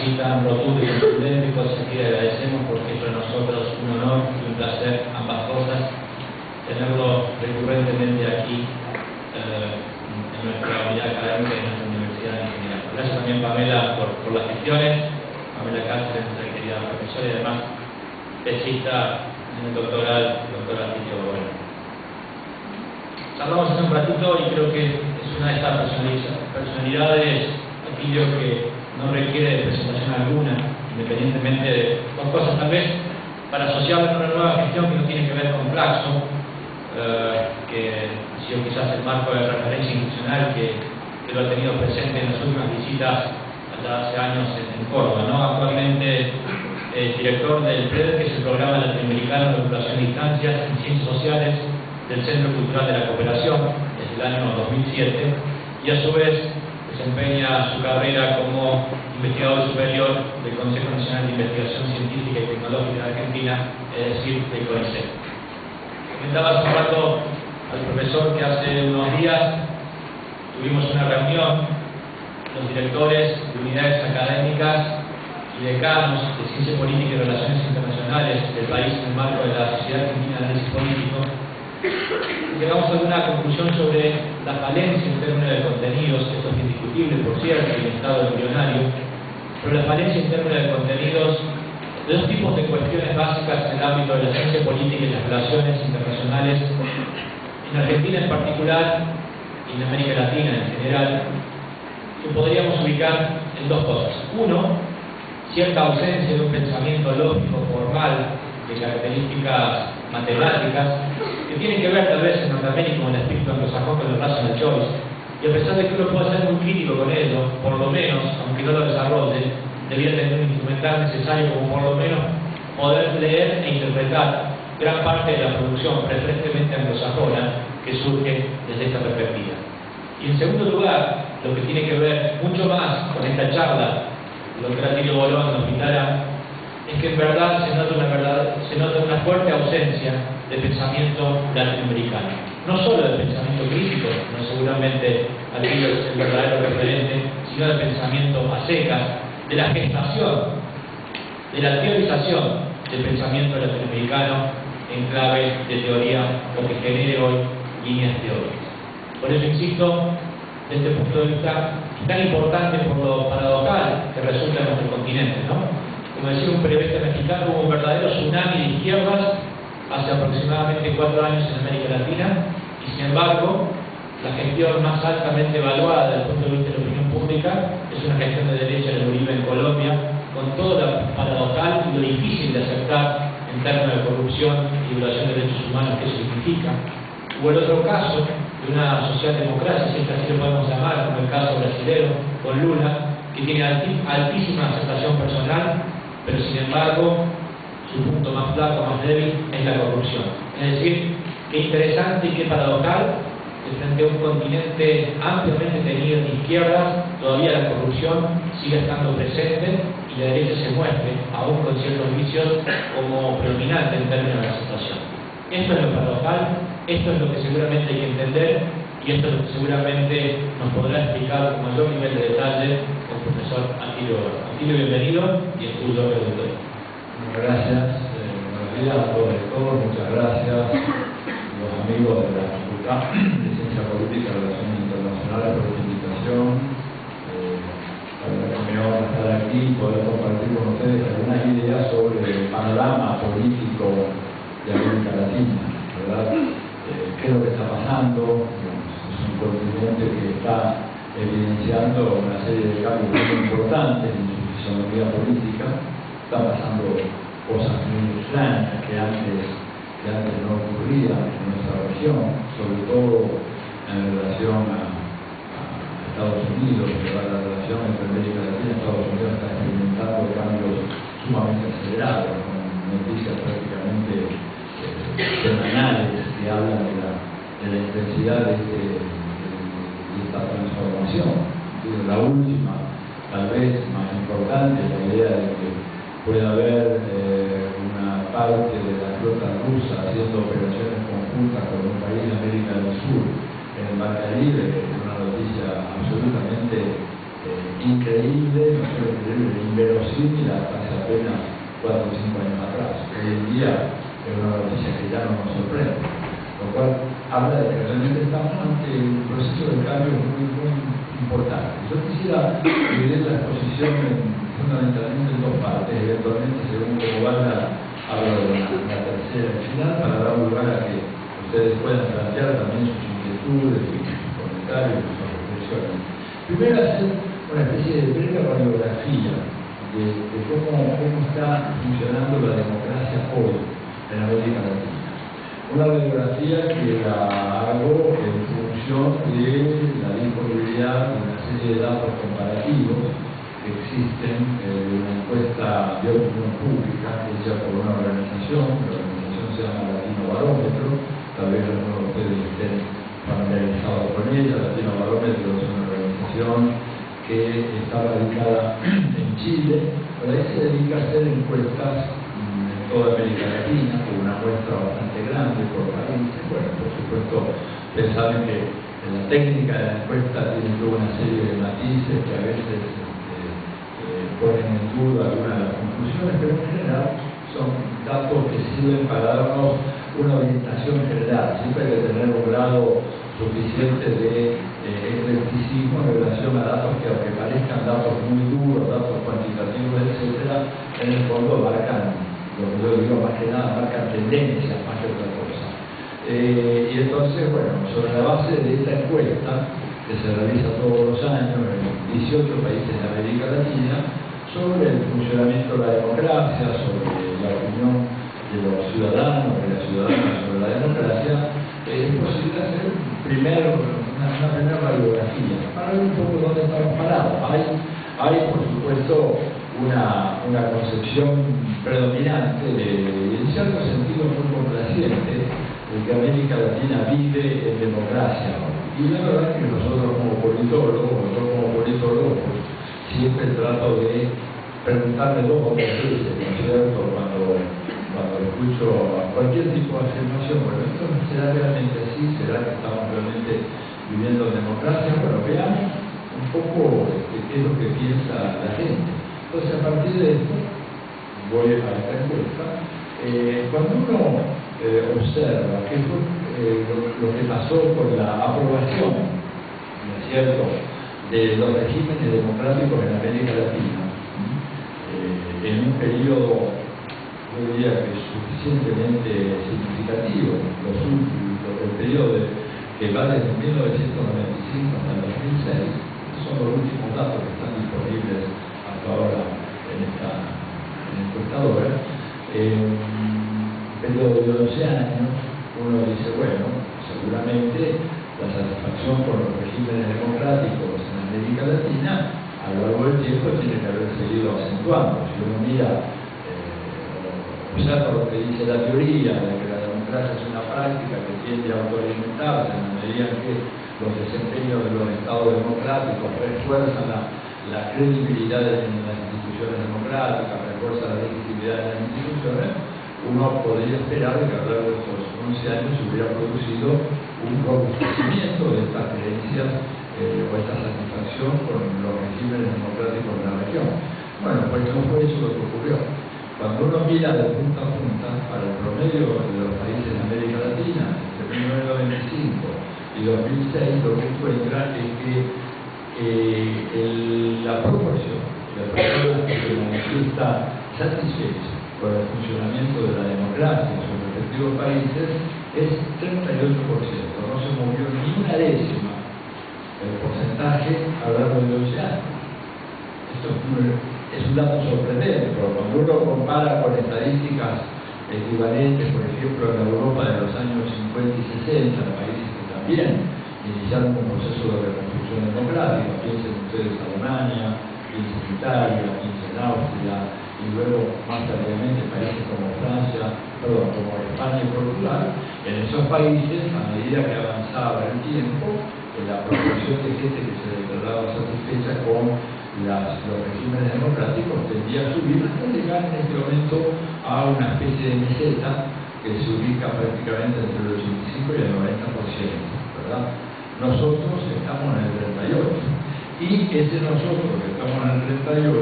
así tan rotundo y contundente, pues aquí le agradecemos porque es para nosotros un honor y un placer, ambas cosas, tenerlo recurrentemente aquí en nuestra unidad académica y en nuestra universidad en general. Gracias también, Pamela, por las gestiones. Pamela Cáceres, nuestra querida profesora y además tesista en el doctoral, doctora Tito Bueno. Charlamos hace un ratito y creo que es una de estas personalidades, aquello que no requiere de presentación alguna, independientemente de dos cosas, tal vez para asociarla con una nueva gestión que no tiene que ver con Claxo, que ha sido quizás el marco de referencia institucional que lo ha tenido presente en las últimas visitas allá hace años en Córdoba, ¿no? Actualmente director del PRED, que es el Programa Latinoamericano de Educación a Distancia en Ciencias Sociales del Centro Cultural de la Cooperación, desde el año 2007, y a su vez desempeña su carrera como investigador superior del Consejo Nacional de Investigación Científica y Tecnológica de Argentina, es decir, del CONICET. Comentaba hace un rato al profesor que hace unos días tuvimos una reunión, los directores de unidades académicas y decanos de Ciencia Política y Relaciones Internacionales del país en el marco de la Sociedad Argentina de Análisis Político. Llegamos a una conclusión sobre la falencia en términos de contenidos, esto es indiscutible, por cierto, en el estado embrionario, pero la falencia en términos de contenidos de dos tipos de cuestiones básicas en el ámbito de la ciencia política y las relaciones internacionales, en Argentina en particular y en América Latina en general, que podríamos ubicar en dos cosas. Uno, cierta ausencia de un pensamiento lógico, formal, de características matemáticas, que tienen que ver tal vez en Norteamérica con el espíritu anglosajón con el rational choice, y a pesar de que uno pueda ser muy crítico con ello, por lo menos, aunque no lo desarrolle, debería tener un instrumental necesario como por lo menos poder leer e interpretar gran parte de la producción preferentemente anglosajona que surge desde esta perspectiva. Y en segundo lugar, lo que tiene que ver mucho más con esta charla, lo que Atilio Bolón nos invitará, es que en verdad se nota una fuerte ausencia de pensamiento latinoamericano. No solo de pensamiento crítico, no seguramente Atilio es el verdadero referente, sino de pensamiento a secas, de la gestación, de la teorización del pensamiento latinoamericano en clave de teoría, lo que genere hoy líneas teóricas. Por eso insisto, desde este punto de vista, es tan importante por lo paradojal que resulta en nuestro continente, ¿no? Como decía un periodista mexicano, hubo un verdadero tsunami de izquierdas hace aproximadamente 4 años en América Latina, y sin embargo, la gestión más altamente evaluada desde el punto de vista de la opinión pública es una gestión de derecha de Uribe en Colombia, con todo lo paradojal y lo difícil de aceptar en términos de corrupción y violación de derechos humanos que eso significa. O el otro caso de una socialdemocracia, si así lo podemos llamar, como el caso brasilero con Lula, que tiene altísima aceptación personal, pero sin embargo su punto más flaco, más débil, es la corrupción. Es decir, qué interesante y qué paradojal que frente a un continente ampliamente tenido de izquierdas, todavía la corrupción sigue estando presente y la derecha se muestre, aún con ciertos vicios, como predominante en términos de la situación. Esto es lo paradojal, esto es lo que seguramente hay que entender, y esto es lo que seguramente nos podrá explicar con mayor nivel de detalle el profesor Atilio Bolón. Atilio, bienvenido, y es tuyo el doctor. Gracias, buenos días a todos y todos, muchas gracias a los amigos de la Facultad de Ciencia Política y Relaciones Internacionales por esta invitación. La verdad que me honra estar aquí y poder compartir con ustedes algunas ideas sobre el panorama político de América Latina, ¿verdad? ¿Qué es lo que está pasando? Es un continente que está evidenciando una serie de cambios muy importantes en su fisonomía política. Están pasando cosas muy extrañas que antes no ocurrían en nuestra región, sobre todo en relación a Estados Unidos, la relación entre América Latina y Estados Unidos está experimentando cambios sumamente acelerados, con noticias prácticamente semanales que hablan de la intensidad de esta transformación. La última, tal vez más importante, la idea de que puede haber una parte de la flota rusa haciendo operaciones conjuntas con un país de América del Sur en el Mar Caribe, es una noticia absolutamente increíble, no solo increíble, inverosímil inverosímil hasta hace apenas 4 o 5 años atrás. Hoy en día es una noticia que ya no nos sorprende, lo cual habla de que realmente estamos ante un proceso de cambio muy, muy importante. Yo quisiera dividir la exposición fundamentalmente en dos partes, eventualmente según cómo vaya hablo de la tercera y final, para dar lugar a que ustedes puedan plantear también sus inquietudes, sus comentarios, sus reflexiones. Primero hacer una especie de breve radiografía de cómo está funcionando la democracia hoy en América Latina. Una radiografía que la hago en función de la disponibilidad de una serie de datos comparativos que existen en una encuesta de opinión pública hecha por una organización, la organización se llama Latino Barómetro, tal vez algunos de ustedes estén familiarizados con ella. Latino Barómetro es una organización que está radicada en Chile, pero ahí se dedica a hacer encuestas en toda América Latina, con una muestra bastante grande por países. Bueno, por supuesto, ustedes saben que la técnica de la encuesta tiene toda una serie de matices que a veces ponen en duda algunas de las conclusiones, pero en general son datos que sirven para darnos una orientación general. Siempre hay que tener un grado suficiente de eclecticismo en relación a datos que, aunque parezcan datos muy duros, datos cuantitativos, etcétera, en el fondo marcan, lo que yo digo más que nada, marcan tendencias más que otra cosa. Y entonces, bueno, sobre la base de esta encuesta, que se realiza todos los años en 18 países de América Latina, sobre el funcionamiento de la democracia, sobre la opinión de los ciudadanos, de las ciudadanas sobre la democracia, es posible hacer una primera radiografía para ver un poco dónde estamos parados. Hay por supuesto, una concepción predominante y en cierto sentido muy complaciente de que América Latina vive en democracia. Y la verdad es que nosotros como politólogos, siempre trato de preguntarme dos o tres veces, ¿no es cierto?, cuando escucho cualquier tipo de afirmación, bueno, ¿esto será realmente así? ¿Será que estamos realmente viviendo en democracia? Bueno, veamos un poco qué es lo que piensa la gente. Entonces, a partir de esto, voy a esta encuesta. Cuando uno observa qué fue lo que pasó con la aprobación, ¿no es cierto?, de los regímenes democráticos en América Latina, en un periodo, yo diría que suficientemente significativo, el periodo que va desde 1995 hasta el 2006, son los últimos datos que están disponibles hasta ahora en esta encuestadora. Periodo de 11 años, uno dice, bueno, seguramente la satisfacción por los regímenes democráticos en América Latina a lo largo del tiempo tiene que haber seguido acentuando. Si uno mira, observa lo que dice la teoría de que la democracia es una práctica que tiende a autoalimentarse en la medida en que los desempeños de los estados democráticos refuerzan la credibilidad en las instituciones democráticas, refuerzan la legitimidad de las instituciones, uno podría esperar que a lo largo de estos 11 años se hubiera producido un robustecimiento de estas creencias o esta satisfacción con los regímenes democráticos de la región. Bueno, pues no fue eso lo que ocurrió. Cuando uno mira de punta a punta, para el promedio de los países de América Latina, entre 1995 y 2006, lo que encuentra es que la proporción de personas que se manifiesta satisfecha con el funcionamiento de la democracia en sus respectivos países es 38%. No se movió ni una décima el porcentaje a lo largo de 11 años. Esto es un dato sorprendente, porque cuando uno compara con estadísticas equivalentes, por ejemplo, en Europa de los años 50 y 60, países que también iniciaron un proceso de reconstrucción democrática, piensen ustedes Alemania, piensen Italia, piensen Austria, y luego más tardíamente países como como España y Portugal. En esos países, a medida que avanzaba el tiempo, la proporción de gente que se declaraba satisfecha con los regímenes democráticos tendía a subir hasta llegar en este momento a una especie de meseta que se ubica prácticamente entre el 85 y el 90%, ¿verdad? Nosotros estamos en el 38%. Y ese nosotros que estamos en el 38%,